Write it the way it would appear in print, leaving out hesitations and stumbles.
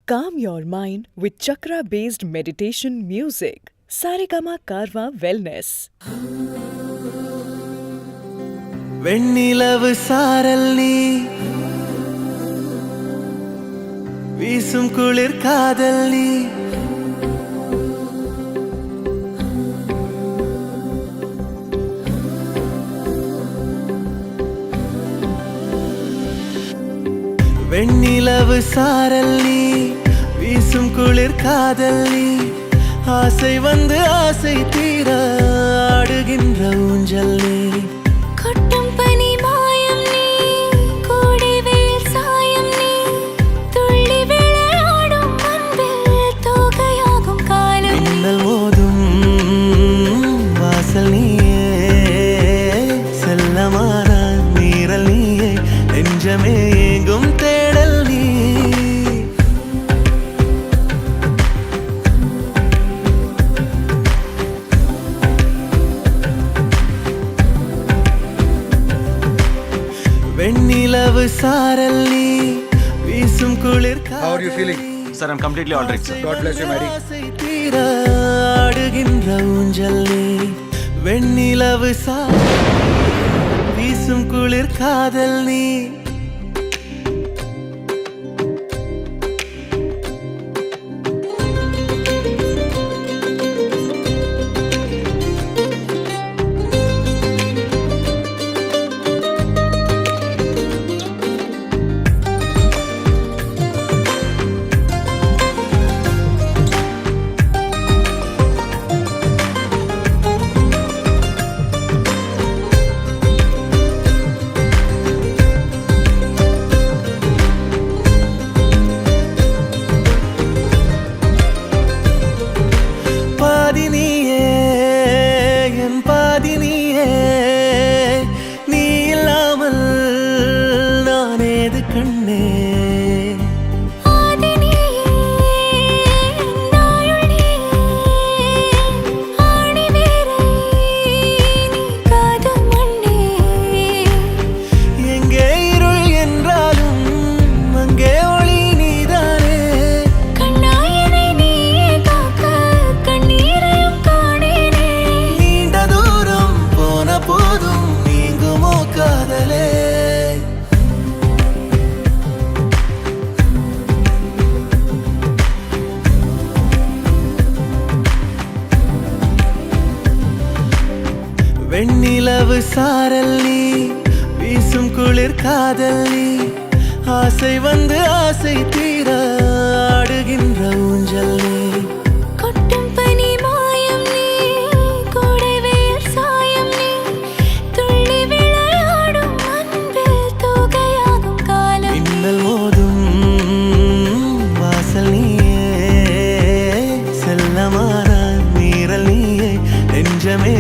Calm your mind with chakra-based meditation music. Saregama Karwa Wellness. வெண்ணிலவு சாரல் நீ வீசும் குளிர் காதல் நீ வெண்ணிலவு சாரல் நீ வீசும் குளிர் காதல் நீ ஆசை வந்து ஆசை தீர ஆடுகின்ற ஊஞ்சல் நீ கொட்டும் பனி மாயம் நீ கோடை வெயில் சாயம் நீ துள்ளி விளையாடும் அன்பில் தோகையாகும் காலம் மின்னல் மோதும் வாசல் நீயே செல்லமான நீரல் நீயே நெஞ்சமே எங்கும் தேடல் நீ வெண்ணிலவு சாரல் நீ வீசும் குளிர் How are you feeling? Sir, I'm completely all right, sir. God bless you, Mary. ஆசை தீர ஆடுகின்ற ஊஞ்சல் நீ வெண்ணிலவு சாரல் வீசும் குளிர் காதல் நீ பாதினியே என் பாதினியே நீ இல்லாமல் நான் ஏது கண்ணே ஆதி நீயே நாயுள் நீயே ஆணி வேரை நீ காதும் மண்ணே எங்கே இருள் என்றாலும் அங்கே ஒளி நீதானே கண்ணாயனை நீயே காக்க கண்ணீரையும் காணேனே நீண்ட தூரம் போன போதும் நீங்குமோ காதலே வெண்ணிலவு சாரல் நீ வீசும் குளிர் காதல் நீ ஆசை வந்து ஆசை தீர ஆடுகின்ற ஊஞ்சல் நீ கொட்டும் பனி மாயம் நீ கோடை வெயில் சாயம் நீ துள்ளி விளையாடும் அன்பில் தோகையாகும் காலம் மின்னல் மோதும் வாசல் நீயே செல்லமான நீரல் நீயே நெஞ்சமே